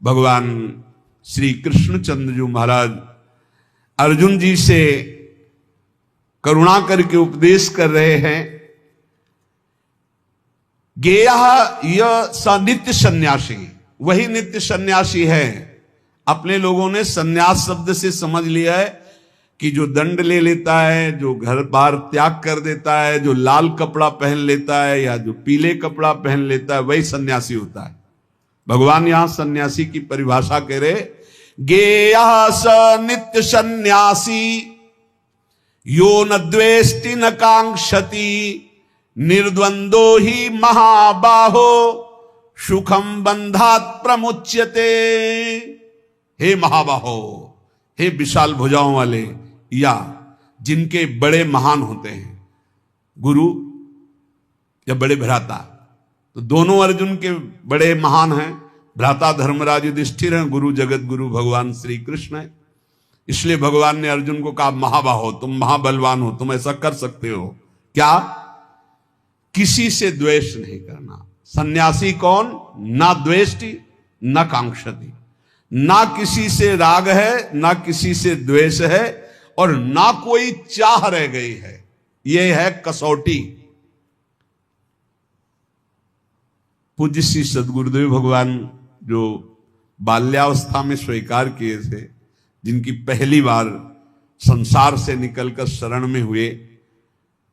भगवान श्री कृष्णचंद्र जी महाराज अर्जुन जी से करुणा करके उपदेश कर रहे हैं। गेयः यह स नित्य सन्यासी, वही नित्य सन्यासी है। अपने लोगों ने सन्यास शब्द से समझ लिया है कि जो दंड ले लेता है, जो घर बार त्याग कर देता है, जो लाल कपड़ा पहन लेता है या जो पीले कपड़ा पहन लेता है, वही सन्यासी होता है। भगवान यहां सन्यासी की परिभाषा कह रहे, गेयः स नित्य सन्यासी यो न द्वेष्टि न कांक्षति निर्द्वंदो ही महाबाहो सुखम बंधात प्रमुच्यते। हे महाबाहो, हे विशाल भुजाओं वाले, या जिनके बड़े महान होते हैं, गुरु या बड़े भ्राता, तो दोनों अर्जुन के बड़े महान हैं। भ्राता धर्मराज युधिष्ठिर हैं, गुरु जगत गुरु भगवान श्री कृष्ण है। इसलिए भगवान ने अर्जुन को कहा, महाबाहो, तुम महाबलवान हो, तुम ऐसा कर सकते हो। क्या? किसी से द्वेष नहीं करना। सन्यासी कौन? ना द्वेष्टि न कांक्षति, ना किसी से राग है, ना किसी से द्वेष है, और ना कोई चाह रह गई है। यह है कसौटी। पूज्य श्री सद्गुरुदेव भगवान जो बाल्यावस्था में स्वीकार किए थे, जिनकी पहली बार संसार से निकलकर शरण में हुए,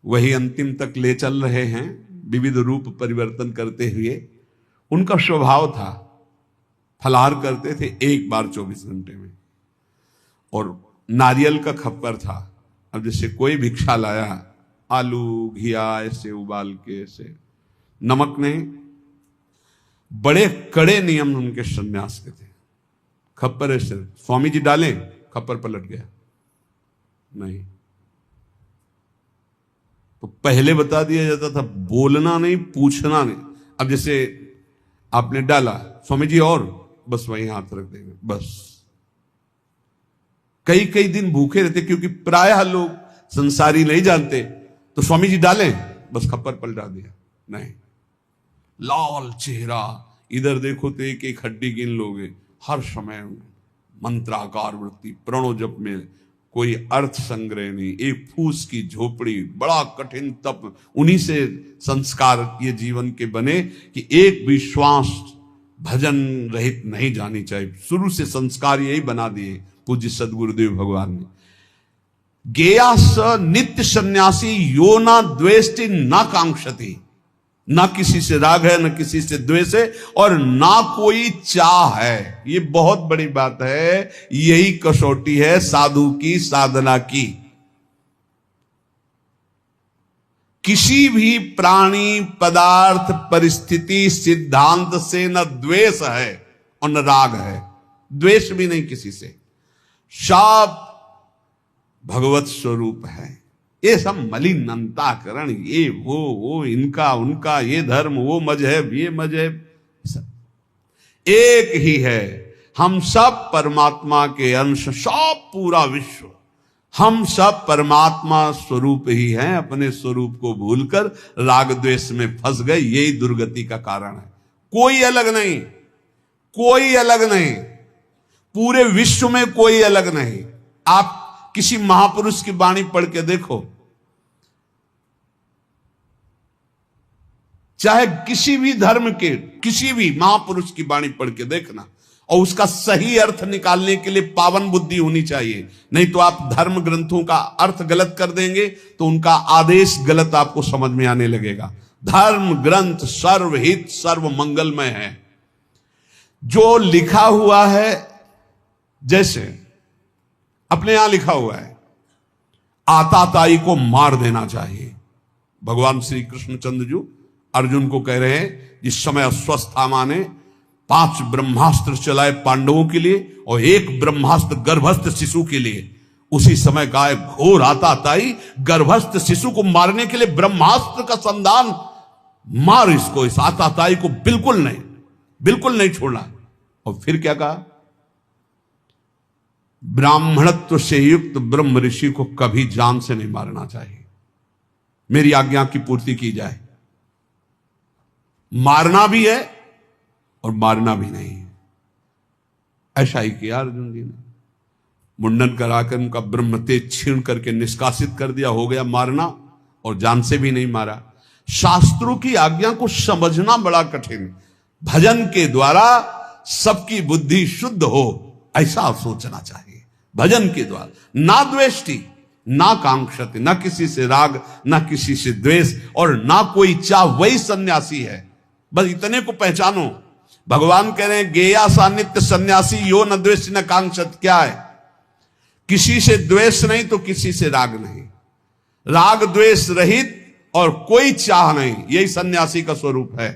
वही अंतिम तक ले चल रहे हैं, विविध रूप परिवर्तन करते हुए। उनका स्वभाव था, फलाहार करते थे एक बार 24 घंटे में, और नारियल का खप्पर था। अब जैसे कोई भिक्षा लाया, आलू घिया ऐसे उबाल के, ऐसे नमक नहीं। बड़े कड़े नियम उनके सन्यास के थे। खप्पर ऐसे स्वामी जी डालें, खप्पर पलट गया नहीं। तो पहले बता दिया जाता था, बोलना नहीं, पूछना नहीं। अब जैसे आपने डाला, स्वामी जी और, बस वहीं हाथ रख देंगे, बस। कई कई दिन भूखे रहते, क्योंकि प्रायः लोग संसारी नहीं जानते। तो स्वामी जी डालें, बस खप्पर पलटा दिया नहीं। लाल चेहरा, इधर देखो तो एक एक हड्डी गिन लोगे। हर समय मंत्राकार वृत्ति, प्रणो जप में कोई अर्थ संग्रह नहीं, एक फूस की झोपड़ी, बड़ा कठिन तप। उन्हीं से संस्कार ये जीवन के बने कि एक भी श्वास भजन रहित नहीं जानी चाहिए। शुरू से संस्कार यही बना दिए पूज्य सद्गुरुदेव भगवान ने। गेया स नित्य सन्यासी यो ना द्वेष्टि ना कांक्षति, ना किसी से राग है, ना किसी से द्वेष है, और ना कोई चाह है। ये बहुत बड़ी बात है। यही कसौटी है साधु की साधना की। किसी भी प्राणी, पदार्थ, परिस्थिति, सिद्धांत से न द्वेष है और न राग है। द्वेष भी नहीं किसी से। सब भगवत स्वरूप है। ये सब मलिन अंताकरण, ये वो इनका उनका, ये धर्म वो मजहब ये मजहब, एक ही है। हम सब परमात्मा के अंश, सब पूरा विश्व, हम सब परमात्मा स्वरूप ही हैं। अपने स्वरूप को भूलकर राग द्वेष में फंस गए, यही दुर्गति का कारण है। कोई अलग नहीं, कोई अलग नहीं, पूरे विश्व में कोई अलग नहीं। आप किसी महापुरुष की वाणी पढ़ के देखो, चाहे किसी भी धर्म के किसी भी महापुरुष की वाणी पढ़ के देखना, और उसका सही अर्थ निकालने के लिए पावन बुद्धि होनी चाहिए। नहीं तो आप धर्म ग्रंथों का अर्थ गलत कर देंगे तो उनका आदेश गलत आपको समझ में आने लगेगा। धर्म ग्रंथ सर्वहित सर्व मंगलमय है। जो लिखा हुआ है, जैसे अपने यहां लिखा हुआ है, आताताई को मार देना चाहिए। भगवान श्री कृष्णचंद्र जी अर्जुन को कह रहे हैं, जिस समय अश्वत्थामा ने 5 ब्रह्मास्त्र चलाए पांडवों के लिए और 1 ब्रह्मास्त्र गर्भस्थ शिशु के लिए, उसी समय का एक घोर आताताई गर्भस्थ शिशु को मारने के लिए ब्रह्मास्त्र का संधान, मार इसको, इस आताताई को बिल्कुल नहीं छोड़ना। और फिर क्या कहा? ब्राह्मणत्व से युक्त ब्रह्म ऋषि को कभी जान से नहीं मारना चाहिए, मेरी आज्ञा की पूर्ति की जाए। मारना भी है और मारना भी नहीं है। ऐसा ही किया अर्जुन जी ने, मुंडन कराकर उनका ब्रह्म तेज छीण करके निष्कासित कर दिया, हो गया मारना, और जान से भी नहीं मारा। शास्त्रों की आज्ञा को समझना बड़ा कठिन, भजन के द्वारा सबकी बुद्धि शुद्ध हो ऐसा सोचना चाहिए। भजन के द्वारा ना द्वेष्टि ना कांक्षति, ना किसी से राग ना किसी से द्वेष और ना कोई चाह, वही सन्यासी है। बस इतने को पहचानो। भगवान कह रहे हैं गेया सा नित्य सन्यासी यो न द्वेष न कांक्षत। क्या है? किसी से द्वेष नहीं तो किसी से राग नहीं, राग द्वेष रहित और कोई चाह नहीं, यही सन्यासी का स्वरूप है।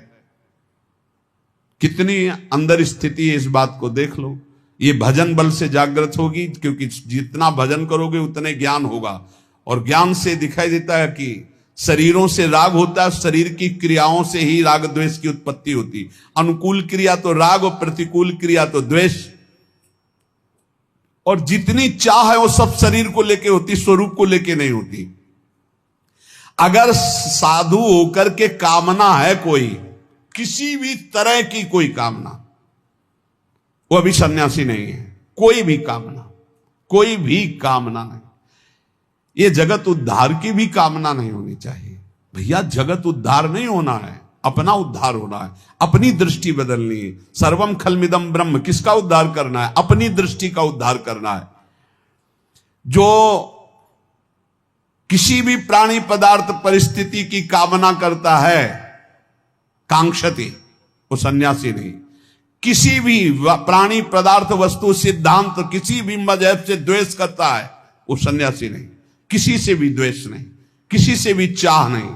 कितनी अंदर स्थिति है, इस बात को देख लो। ये भजन बल से जागृत होगी, क्योंकि जितना भजन करोगे उतने ज्ञान होगा, और ज्ञान से दिखाई देता है कि शरीरों से राग होता है, शरीर की क्रियाओं से ही राग द्वेष की उत्पत्ति होती। अनुकूल क्रिया तो राग और प्रतिकूल क्रिया तो द्वेष, और जितनी चाह है वो सब शरीर को लेके होती, स्वरूप को लेके नहीं होती। अगर साधु होकर के कामना है कोई, किसी भी तरह की कोई कामना, वो अभी सन्यासी नहीं है। कोई भी कामना, कोई भी कामना नहीं। ये जगत उद्धार की भी कामना नहीं होनी चाहिए। भैया जगत उद्धार नहीं होना है, अपना उद्धार होना है, अपनी दृष्टि बदलनी है। सर्वम खलमिदम ब्रह्म, किसका उद्धार करना है? अपनी दृष्टि का उद्धार करना है। जो किसी भी प्राणी पदार्थ परिस्थिति की कामना करता है, कांक्षति, वो सन्यासी नहीं। किसी भी प्राणी पदार्थ वस्तु सिद्धांत किसी भी मजहब से द्वेष करता है, वो सन्यासी नहीं। किसी से भी द्वेष नहीं, किसी से भी चाह नहीं।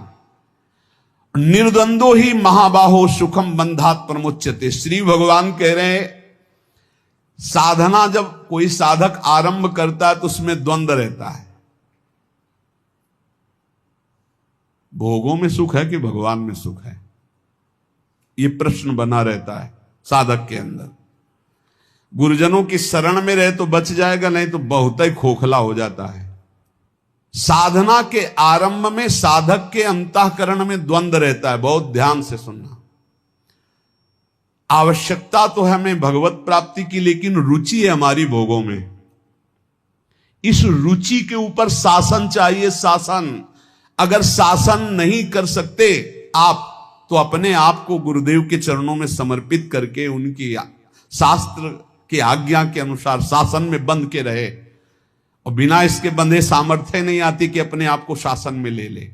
निर्द्वंदो ही महाबाहो सुखम बंधात प्रमुच्यते। श्री भगवान कह रहे हैं, साधना जब कोई साधक आरंभ करता है तो उसमें द्वंद्व रहता है। भोगों में सुख है कि भगवान में सुख है, ये प्रश्न बना रहता है साधक के अंदर। गुरुजनों की शरण में रहे तो बच जाएगा, नहीं तो बहुत ही खोखला हो जाता है। साधना के आरंभ में साधक के अंतःकरण में द्वंद्व रहता है, बहुत ध्यान से सुनना। आवश्यकता तो है हमें भगवत प्राप्ति की, लेकिन रुचि है हमारी भोगों में। इस रुचि के ऊपर शासन चाहिए, शासन। अगर शासन नहीं कर सकते आप, तो अपने आप को गुरुदेव के चरणों में समर्पित करके उनकी शास्त्र की आज्ञा के अनुसार शासन में बंध के रहे। और बिना इसके बंधे सामर्थ्य नहीं आती कि अपने आप को शासन में ले ले।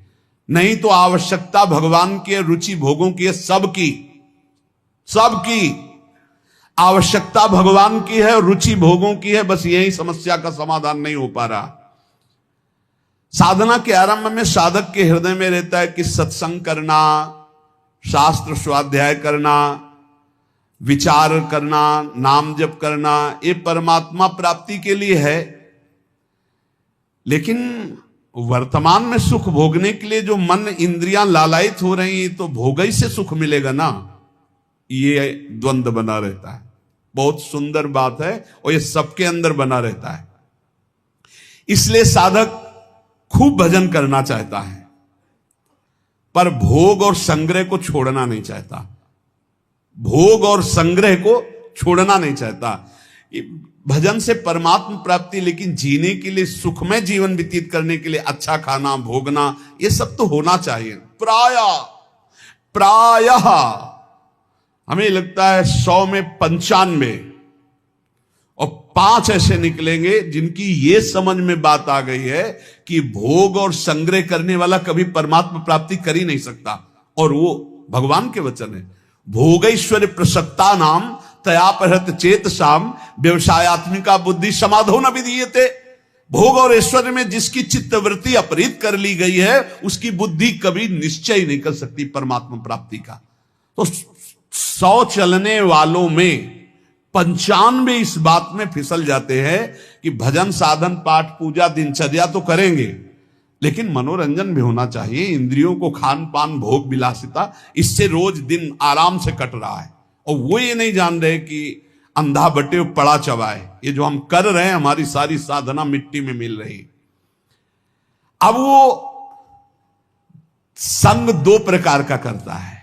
नहीं तो आवश्यकता भगवान की, रुचि भोगों की है, सबकी आवश्यकता भगवान की है और रुचि भोगों की है। बस यही समस्या का समाधान नहीं हो पा रहा। साधना के आरंभ में साधक के हृदय में रहता है कि सत्संग करना, शास्त्र स्वाध्याय करना, विचार करना, नाम जप करना, ये परमात्मा प्राप्ति के लिए है। लेकिन वर्तमान में सुख भोगने के लिए जो मन इंद्रियां लालायित हो रही हैं, तो भोग ही से सुख मिलेगा ना, ये द्वंद्व बना रहता है। बहुत सुंदर बात है, और ये सबके अंदर बना रहता है। इसलिए साधक खूब भजन करना चाहता है, पर भोग और संग्रह को छोड़ना नहीं चाहता। भोग और संग्रह को छोड़ना नहीं चाहता। भजन से परमात्मा प्राप्ति, लेकिन जीने के लिए, सुखमय जीवन व्यतीत करने के लिए अच्छा खाना, भोगना, ये सब तो होना चाहिए। प्रायः हमें लगता है 100 में 95 और 5 ऐसे निकलेंगे जिनकी ये समझ में बात आ गई है कि भोग और संग्रह करने वाला कभी परमात्मा प्राप्ति कर ही नहीं सकता। और वो भगवान के वचन है, भोगैश्वर्य प्रसक्ता नाम तयापहृत चेतसाम व्यवसायत्मिका बुद्धि समाधो न विधीयते। भोग और ऐश्वर्य में जिसकी चित्तवृत्ति अपहृत कर ली गई है, उसकी बुद्धि कभी निश्चय नहीं कर सकती परमात्मा प्राप्ति का। तो 100 चलने वालों में 95 इस बात में फिसल जाते हैं कि भजन, साधन, पाठ, पूजा, दिनचर्या तो करेंगे, लेकिन मनोरंजन भी होना चाहिए। इंद्रियों को खान पान, भोग विलासिता, इससे रोज दिन आराम से कट रहा है। और वो ये नहीं जान रहे कि अंधा बटे पड़ा चबाए, ये जो हम कर रहे हैं, हमारी सारी साधना मिट्टी में मिल रही। अब वो संग 2 प्रकार का करता है।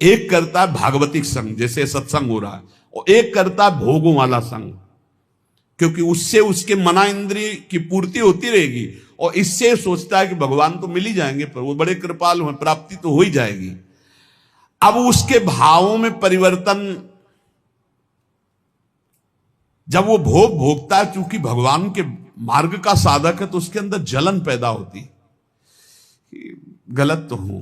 एक करता है भागवतिक संग, जैसे सत्संग हो रहा है, और एक करता है भोगों वाला संग, क्योंकि उससे उसके मना इंद्रिय की पूर्ति होती रहेगी और इससे सोचता है कि भगवान तो मिल ही जाएंगे, पर वो बड़े कृपालु हैं, प्राप्ति तो हो ही जाएगी। अब उसके भावों में परिवर्तन, जब वो भोग भोगता है, चूंकि भगवान के मार्ग का साधक है, तो उसके अंदर जलन पैदा होती, गलत तो हूं,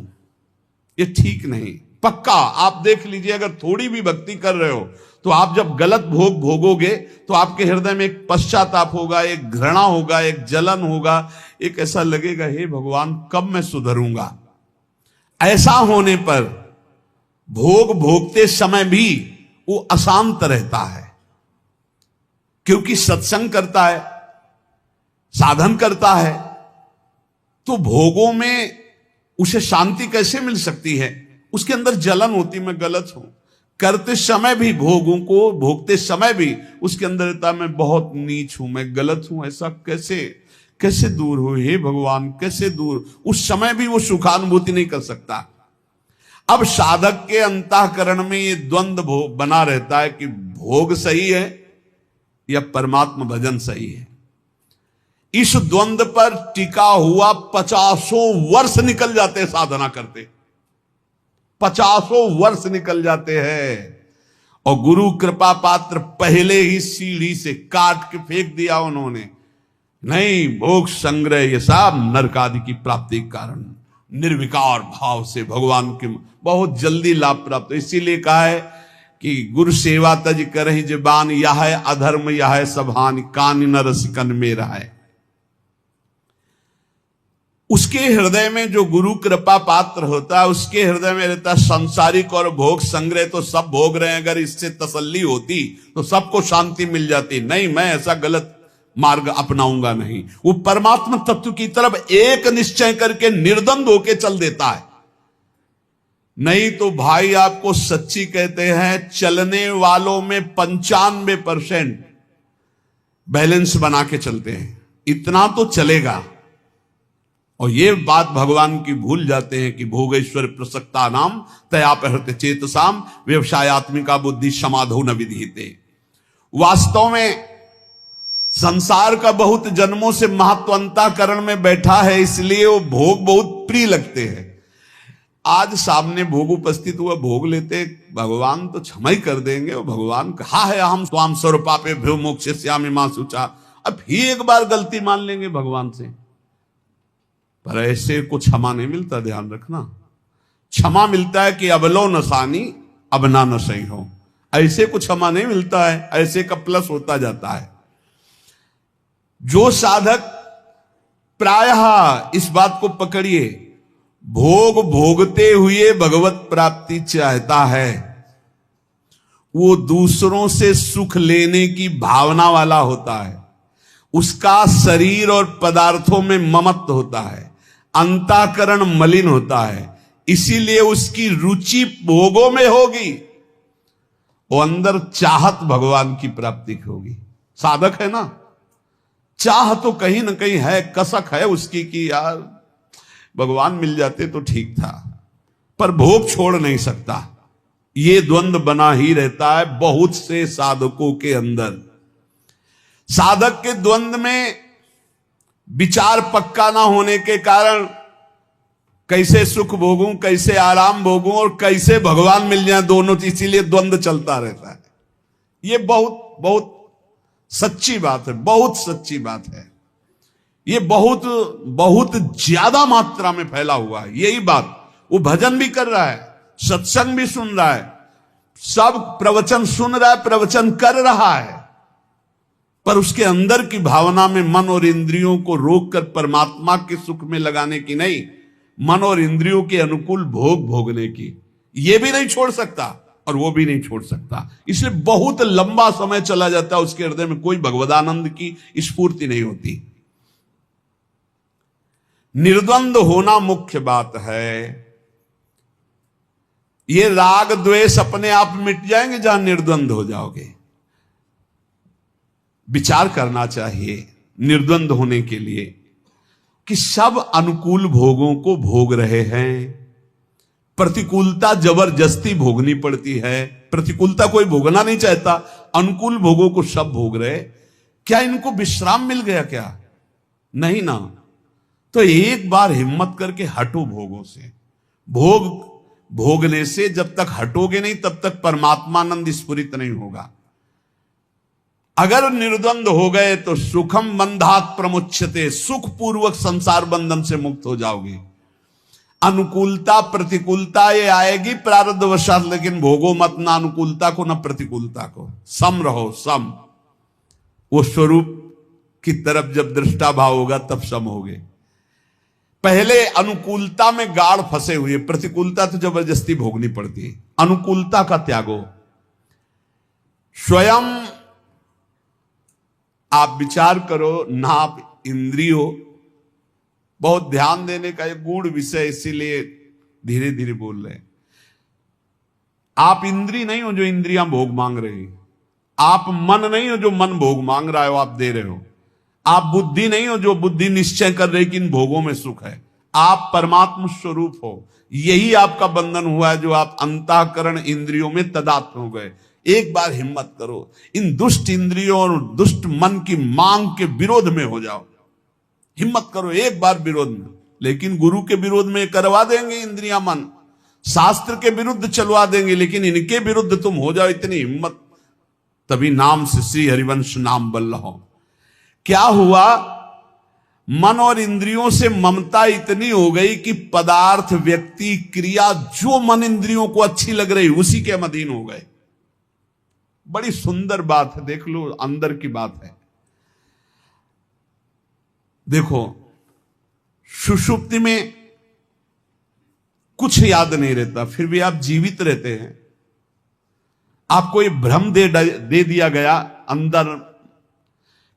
ये ठीक नहीं। पक्का आप देख लीजिए, अगर थोड़ी भी भक्ति कर रहे हो तो आप जब गलत भोग भोगोगे तो आपके हृदय में एक पश्चाताप होगा, एक घृणा होगा, एक जलन होगा, एक ऐसा लगेगा हे भगवान कब मैं सुधरूंगा। ऐसा होने पर भोग भोगते समय भी वो अशांत रहता है, क्योंकि सत्संग करता है, साधन करता है, तो भोगों में उसे शांति कैसे मिल सकती है? उसके अंदर जलन होती, मैं गलत हूं। करते समय भी भोगों को भोगते समय भी उसके अंदर रहता मैं बहुत नीच हूं, मैं गलत हूं, ऐसा कैसे दूर हो हे भगवान, कैसे दूर। उस समय भी वो सुखानुभूति नहीं कर सकता। अब साधक के अंतःकरण में ये द्वंद्व बना रहता है कि भोग सही है या परमात्मा भजन सही है। इस द्वंद्व पर टिका हुआ 50 वर्ष निकल जाते हैं साधना करते, 50 वर्ष निकल जाते हैं, और गुरु कृपा पात्र पहले ही सीढ़ी से काट के फेंक दिया उन्होंने। नहीं, भोग संग्रह ये सब नरक आदि की प्राप्ति के कारण निर्विकार भाव से भगवान के बहुत जल्दी लाभ प्राप्त। इसीलिए कहा है कि गुरु सेवा तज करहि जबान, यह है अधर्म यह है सबहानि, कान न रसिकन मेरा है। उसके हृदय में जो गुरु कृपा पात्र होता है, उसके हृदय में रहता है सांसारिक और भोग संग्रह, तो सब भोग रहे हैं, अगर इससे तसल्ली होती तो सबको शांति मिल जाती। नहीं, मैं ऐसा गलत मार्ग अपनाऊंगा नहीं। वो परमात्मा तत्व की तरफ एक निश्चय करके निर्द्वंद होके चल देता है। नहीं तो भाई आपको सच्ची कहते हैं, चलने वालों में 95% बैलेंस बना के चलते हैं, इतना तो चलेगा। और ये बात भगवान की भूल जाते हैं कि भोगेश्वर प्रसक्ता नाम तयापहृत चेतसाम व्यवसायत्मिका बुद्धि समाधो न विधीते। वास्तव में संसार का बहुत जन्मों से महत्वंताकरण में बैठा है, इसलिए वो भोग बहुत प्रिय लगते हैं। आज सामने भोग उपस्थित हुआ, भोग लेते, भगवान तो क्षमा ही कर देंगे। और भगवान कहा है हम स्वाम स्वरूपापे भ्यो मोक्षयिष्यामि मा शुचा, अब ही एक बार गलती मान लेंगे भगवान से। पर ऐसे को क्षमा नहीं मिलता, ध्यान रखना। क्षमा मिलता है कि अब लो नसानी अब ना न सही हो, ऐसे को क्षमा नहीं मिलता है, ऐसे का प्लस होता जाता है। जो साधक प्रायः इस बात को पकड़िए, भोग भोगते हुए भगवत प्राप्ति चाहता है, वो दूसरों से सुख लेने की भावना वाला होता है, उसका शरीर और पदार्थों में ममत्व होता है, अंतःकरण मलिन होता है, इसीलिए उसकी रुचि भोगों में होगी, वो अंदर चाहत भगवान की प्राप्ति की होगी। साधक है ना, चाह तो कहीं ना कहीं है, कसक है उसकी कि यार भगवान मिल जाते तो ठीक था, पर भोग छोड़ नहीं सकता। ये द्वंद्व बना ही रहता है बहुत से साधकों के अंदर। साधक के द्वंद्व में विचार पक्का ना होने के कारण कैसे सुख भोगूं, कैसे आराम भोगूं और कैसे भगवान मिल जाए, दोनों, इसीलिए द्वंद्व चलता रहता है। ये बहुत बहुत सच्ची बात है, बहुत सच्ची बात है। ये बहुत बहुत ज्यादा मात्रा में फैला हुआ है यही बात। वो भजन भी कर रहा है, सत्संग भी सुन रहा है, सब प्रवचन सुन रहा है, प्रवचन कर रहा है, पर उसके अंदर की भावना में मन और इंद्रियों को रोककर परमात्मा के सुख में लगाने की नहीं, मन और इंद्रियों के अनुकूल भोग भोगने की, ये भी नहीं छोड़ सकता और वो भी नहीं छोड़ सकता। इसलिए बहुत लंबा समय चला जाता है, उसके हृदय में कोई भगवदानंद की स्फूर्ति नहीं होती। निर्द्वंद होना मुख्य बात है। ये राग द्वेष अपने आप मिट जाएंगे जहां निर्द्वंद हो जाओगे। विचार करना चाहिए निर्द्वंद होने के लिए कि सब अनुकूल भोगों को भोग रहे हैं, प्रतिकूलता जबरदस्ती भोगनी पड़ती है, प्रतिकूलता कोई भोगना नहीं चाहता, अनुकूल भोगों को सब भोग रहे। क्या इनको विश्राम मिल गया क्या? नहीं ना। तो एक बार हिम्मत करके हटो भोगों से। भोगने से जब तक हटोगे नहीं तब तक परमात्मानंद स्फुरित नहीं होगा। अगर निर्द्वंद हो गए तो सुखम बंधात प्रमुच्यते, सुख पूर्वक संसार बंधन से मुक्त हो जाओगे। अनुकूलता प्रतिकूलता ये आएगी प्रारब्धवशात, लेकिन भोगो मत ना अनुकूलता को ना प्रतिकूलता को। सम रहो, सम। वो स्वरूप की तरफ जब दृष्टा भाव होगा तब सम होगे। पहले अनुकूलता में गाढ़ फंसे हुए, प्रतिकूलता तो जबरदस्ती भोगनी पड़ती है। अनुकूलता का त्यागो। स्वयं आप विचार करो, नाप इंद्रियों, बहुत ध्यान देने का एक गूढ़ विषय, इसीलिए धीरे धीरे बोल रहे हैं। आप इंद्री नहीं हो जो इंद्रियां भोग मांग रही, आप मन नहीं हो जो मन भोग मांग रहा है, आप दे रहे हो। आप बुद्धि नहीं हो जो बुद्धि निश्चय कर रही कि इन भोगों में सुख है। आप परमात्मा स्वरूप हो। यही आपका बंधन हुआ है जो आप अंतःकरण इंद्रियों में तदात्म हो गए। एक बार हिम्मत करो, इन दुष्ट इंद्रियों और दुष्ट मन की मांग के विरोध में हो जाओ। हिम्मत करो एक बार विरोध में। लेकिन गुरु के विरोध में करवा देंगे इंद्रियां मन, शास्त्र के विरुद्ध चलवा देंगे, लेकिन इनके विरुद्ध तुम हो जाओ, इतनी हिम्मत। तभी नाम से श्री हरिवंश नाम बल रहो। क्या हुआ? मन और इंद्रियों से ममता इतनी हो गई कि पदार्थ, व्यक्ति, क्रिया जो मन इंद्रियों को अच्छी लग रही उसी के अधीन हो गए। बड़ी सुंदर बात है, देख लो, अंदर की बात है। देखो, सुषुप्ति में कुछ याद नहीं रहता, फिर भी आप जीवित रहते हैं। आपको ये भ्रम दे दिया गया अंदर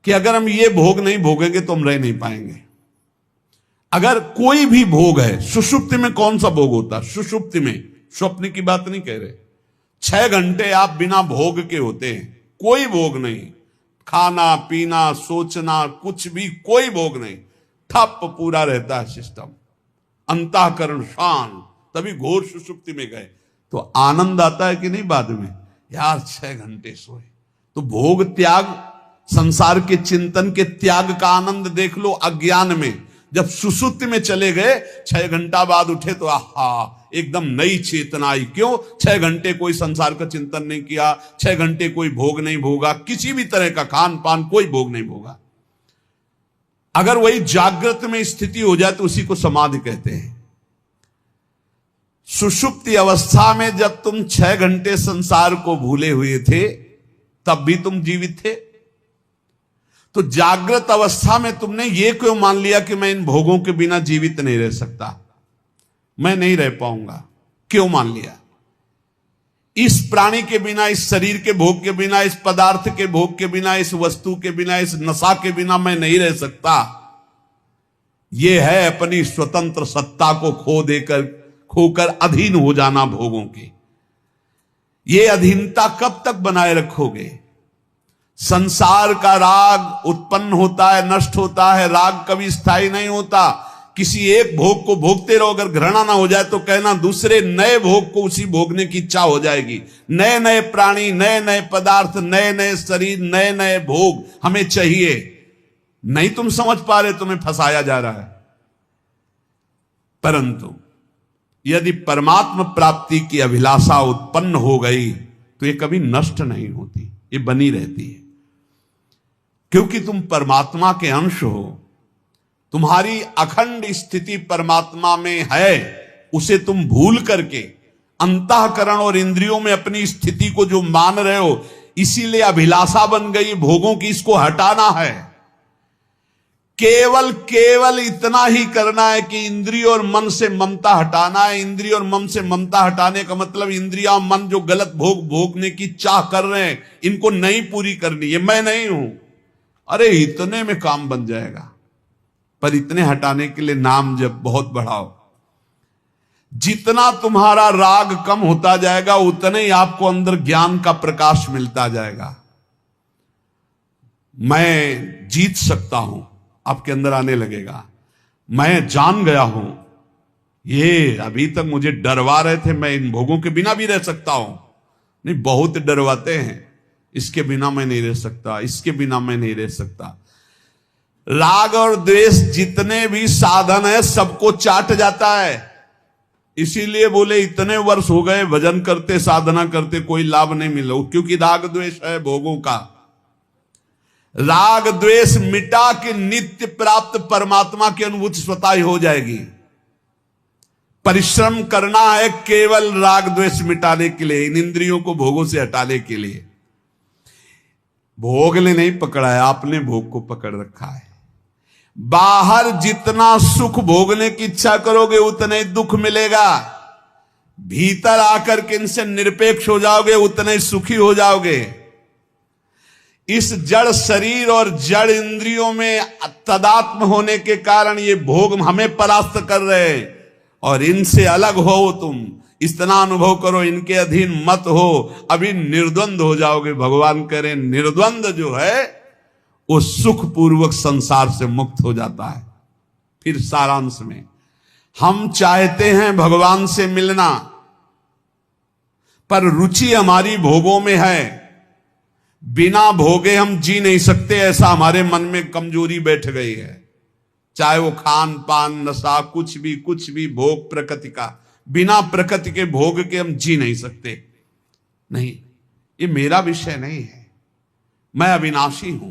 कि अगर हम ये भोग नहीं भोगेंगे तो हम रह नहीं पाएंगे। अगर कोई भी भोग है, सुषुप्ति में कौन सा भोग होता? सुषुप्ति में, स्वप्न की बात नहीं कह रहे, 6 घंटे आप बिना भोग के होते हैं। कोई भोग नहीं, खाना पीना सोचना कुछ भी, कोई भोग नहीं, ठप पूरा रहता है सिस्टम, अंतःकरण शांत। तभी घोर सुषुप्ति में गए तो आनंद आता है कि नहीं? बाद में यार 6 घंटे सोए। तो भोग त्याग, संसार के चिंतन के त्याग का आनंद देख लो अज्ञान में। जब सुषुप्ति में चले गए, 6 घंटा बाद उठे तो आहा, एकदम नई चेतना आई। क्यों? 6 घंटे कोई संसार का चिंतन नहीं किया, 6 घंटे कोई भोग नहीं भोगा, किसी भी तरह का खान पान कोई भोग नहीं भोगा। अगर वही जागृत में स्थिति हो जाए तो उसी को समाधि कहते हैं। सुषुप्ति अवस्था में जब तुम 6 घंटे संसार को भूले हुए थे तब भी तुम जीवित थे। तो जागृत अवस्था में तुमने ये क्यों मान लिया कि मैं इन भोगों के बिना जीवित नहीं रह सकता, मैं नहीं रह पाऊंगा? क्यों मान लिया? इस प्राणी के बिना, इस शरीर के भोग के बिना, इस पदार्थ के भोग के बिना, इस वस्तु के बिना, इस नशा के बिना मैं नहीं रह सकता। यह है अपनी स्वतंत्र सत्ता को खोकर अधीन हो जाना भोगों के। ये अधीनता कब तक बनाए रखोगे? संसार का राग उत्पन्न होता है, नष्ट होता है। राग कभी स्थायी नहीं होता। किसी एक भोग को भोगते रहो, अगर घृणा ना हो जाए तो कहना दूसरे नए भोग को उसी भोगने की इच्छा हो जाएगी। नए नए प्राणी, नए नए पदार्थ, नए नए शरीर, नए नए भोग हमें चाहिए। नहीं तुम समझ पा रहे, तुम्हें फंसाया जा रहा है। परंतु यदि परमात्मा प्राप्ति की अभिलाषा उत्पन्न हो गई तो ये कभी नष्ट नहीं होती, ये बनी रहती है। क्योंकि तुम परमात्मा के अंश हो, तुम्हारी अखंड स्थिति परमात्मा में है। उसे तुम भूल करके अंतःकरण और इंद्रियों में अपनी स्थिति को जो मान रहे हो, इसीलिए अभिलाषा बन गई भोगों की, इसको हटाना है। केवल इतना ही करना है कि इंद्रिय और मन से ममता हटाना है। इंद्रिय और मन से ममता हटाने का मतलब इंद्रिया मन जो गलत भोग भोगने की चाह कर रहे हैं, इनको नहीं पूरी करनी है। मैं नहीं हूं, अरे इतने में काम बन जाएगा। पर इतने हटाने के लिए नाम जप बहुत बढ़ाओ। जितना तुम्हारा राग कम होता जाएगा उतने ही आपको अंदर ज्ञान का प्रकाश मिलता जाएगा। मैं जीत सकता हूं आपके अंदर आने लगेगा। मैं जान गया हूं, ये अभी तक मुझे डरवा रहे थे, मैं इन भोगों के बिना भी रह सकता हूं। नहीं, बहुत डरवाते हैं, इसके बिना मैं नहीं रह सकता, इसके बिना मैं नहीं रह सकता। राग और द्वेष जितने भी साधन है सबको चाट जाता है। इसीलिए बोले इतने वर्ष हो गए भजन करते साधना करते कोई लाभ नहीं मिला, क्योंकि राग द्वेष है भोगों का। राग द्वेष मिटा के नित्य प्राप्त परमात्मा की अनुभूति स्वतः ही हो जाएगी। परिश्रम करना है केवल राग द्वेष मिटाने के लिए, इन इंद्रियों को भोगों से हटाने के लिए। भोग ने नहीं पकड़ा है, आपने भोग को पकड़ रखा है। बाहर जितना सुख भोगने की इच्छा करोगे उतना ही दुख मिलेगा, भीतर आकर के इनसे निरपेक्ष हो जाओगे उतने ही सुखी हो जाओगे। इस जड़ शरीर और जड़ इंद्रियों में तदात्म होने के कारण ये भोग हमें परास्त कर रहे हैं, और इनसे अलग हो तुम, इतना अनुभव करो, इनके अधीन मत हो, अभी निर्द्वंद हो जाओगे। भगवान करें निर्द्वंद जो है वो सुख पूर्वक संसार से मुक्त हो जाता है। फिर सारांश में हम चाहते हैं भगवान से मिलना, पर रुचि हमारी भोगों में है। बिना भोगे हम जी नहीं सकते, ऐसा हमारे मन में कमजोरी बैठ गई है। चाहे वो खान पान नशा कुछ भी भोग प्रकृति का, बिना प्रकृति के भोग के हम जी नहीं सकते। नहीं, ये मेरा विषय नहीं है, मैं अविनाशी हूं।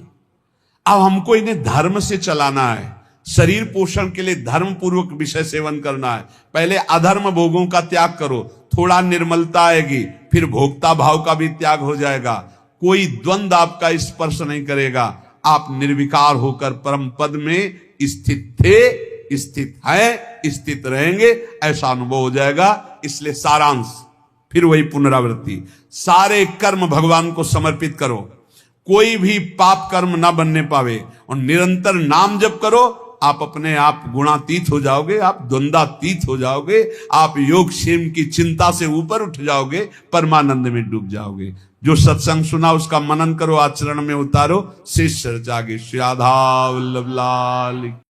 अब हमको इन्हें धर्म से चलाना है, शरीर पोषण के लिए धर्म पूर्वक विषय सेवन करना है। पहले अधर्म भोगों का त्याग करो, थोड़ा निर्मलता आएगी, फिर भोक्ता भाव का भी त्याग हो जाएगा। कोई द्वंद आपका स्पर्श नहीं करेगा, आप निर्विकार होकर परम पद में स्थित थे, स्थित है, स्थित रहेंगे, ऐसा अनुभव हो जाएगा। इसलिए सारांश फिर वही पुनरावृत्ति, सारे कर्म भगवान को समर्पित करो, कोई भी पाप कर्म ना बनने पावे, और निरंतर नाम जप करो। आप अपने आप गुणातीत हो जाओगे, आप द्वंद्वातीत हो जाओगे, आप योग क्षेम की चिंता से ऊपर उठ जाओगे, परमानंद में डूब जाओगे। जो सत्संग सुना उसका मनन करो, आचरण में उतारो। शेष जागे। श्री राधा वल्लभ लाल।